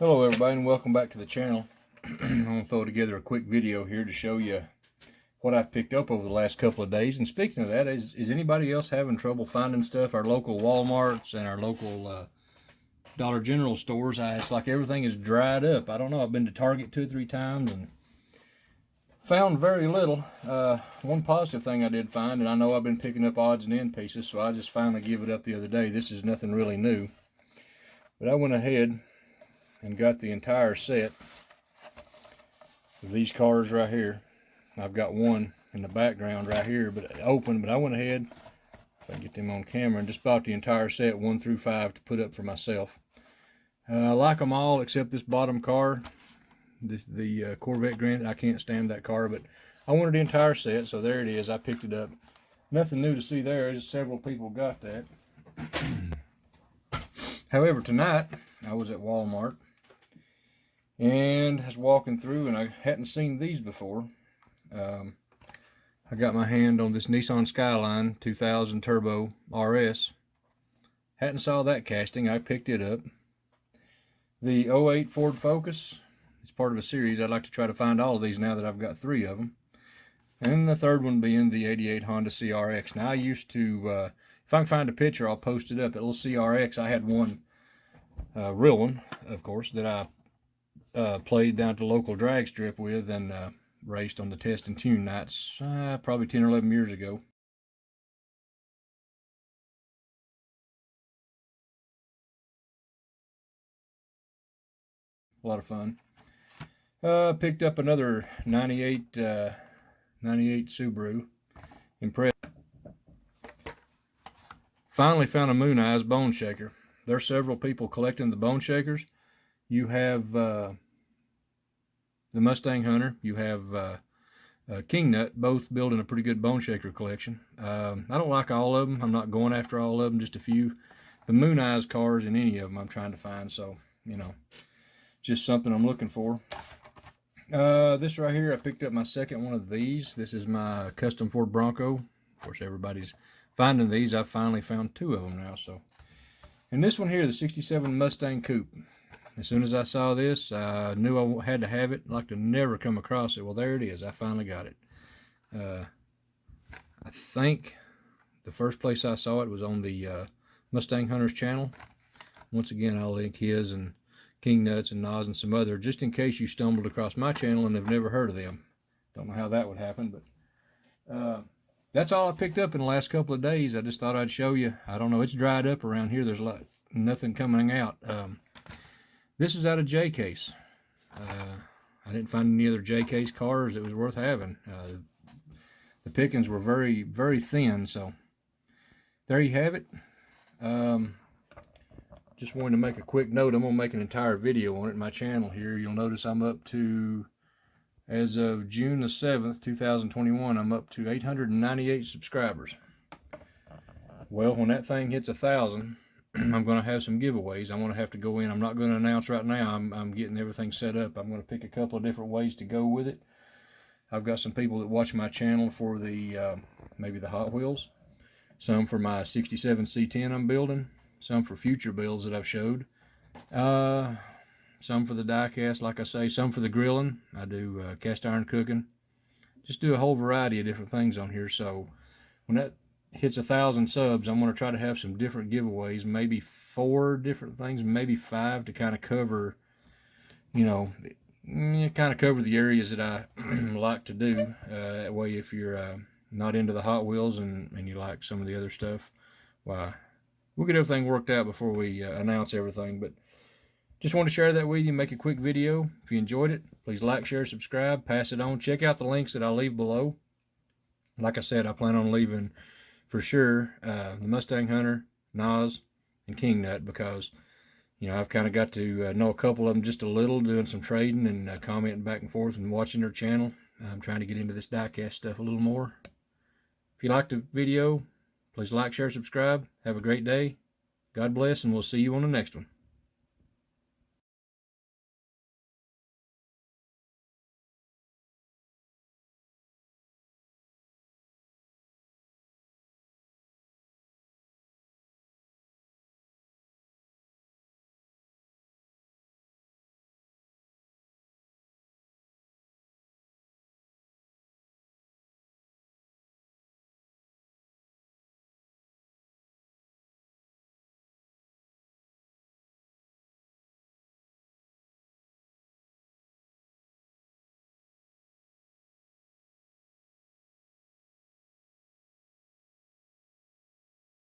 Hello everybody and welcome back to the channel. I'm going to throw together a quick video here to show you what I've picked up over the last couple of days. And speaking of that, is anybody else having trouble finding stuff? Our local Walmarts and our local Dollar General stores, it's like everything is dried up. I don't know, I've been to Target 2 or 3 times and found very little. One positive thing I did find, and I know I've been picking up odds and end pieces, so I just finally gave it up the other day. This is nothing really new, but I went ahead and got the entire set of these cars right here. I've got one in the background right here, but open. But I went ahead, if I can get them on camera, and just bought the entire set 1 through 5 to put up for myself. I like them all except this bottom car, the Corvette Grand. I can't stand that car, but I wanted the entire set, so there it is. I picked it up. Nothing new to see there. Just several people got that. However, tonight I was at Walmart and I was walking through, and I hadn't seen these before. I got my hand on this Nissan Skyline 2000 Turbo RS. Hadn't saw that casting. I picked it up. The 08 Ford Focus. It's part of a series. I'd like to try to find all of these now that I've got 3 of them. And the third one being the 88 Honda CRX. Now I used to, if I can find a picture, I'll post it up. That little CRX, I had one, real one, of course, that I played down at the local drag strip with and raced on the test and tune nights probably 10 or 11 years ago. A lot of fun. Picked up another 98 Subaru Impreza. Finally found a Moon Eyes bone shaker. There are several people collecting the bone shakers. You have the Mustang Hunter, you have King Nut, both building a pretty good bone shaker collection. I don't like all of them. I'm not going after all of them, just a few. The Moon Eyes cars in any of them I'm trying to find, so, you know, just something I'm looking for. This right here, I picked up my second one of these. This is my custom Ford Bronco. Of course, everybody's finding these. I've finally found 2 of them now, so. And this one here, the 67 Mustang Coupe. As soon as I saw this, I knew I had to have it. I'd like to never come across it. Well, there it is. I finally got it. I think the first place I saw it was on the Mustang Hunter's channel. Once again, I'll link his and King Nuts and Nas and some other, just in case you stumbled across my channel and have never heard of them. Don't know how that would happen, but that's all I picked up in the last couple of days. I just thought I'd show you. I don't know. It's dried up around here. There's nothing coming out. This is out of J-Case. I didn't find any other J-Case cars that was worth having. The pickings were very, very thin, so there you have it. Just wanted to make a quick note. I'm going to make an entire video on it in my channel here. You'll notice I'm up to, as of June the 7th, 2021, I'm up to 898 subscribers. Well, when that thing hits 1,000, I'm going to have some giveaways. I'm going to have to go in. I'm not going to announce right now. I'm getting everything set up. I'm going to pick a couple of different ways to go with it. I've got some people that watch my channel for the maybe the Hot Wheels. Some for my 67 C10 I'm building. Some for future builds that I've showed. Some for the diecast, like I say. Some for the grilling. I do cast iron cooking. Just do a whole variety of different things on here. So when that hits 1,000 subs, I'm going to try to have some different giveaways, maybe 4 different things, maybe 5, to kind of cover, you know, kind of cover the areas that I like to do. That way, if you're not into the Hot Wheels and you like some of the other stuff, why, we'll get everything worked out before we announce everything. But just want to share that with you, make a quick video. If you enjoyed it, please like, share, subscribe, pass it on. Check out the links that I'll leave below. Like I said, I plan on leaving for sure the Mustang Hunter, Nas, and King Nut, because, you know, I've kind of got to know a couple of them just a little, doing some trading and commenting back and forth and watching their channel. I'm trying to get into this diecast stuff a little more. If you liked the video, please like, share, subscribe. Have a great day. God bless, and we'll see you on the next one.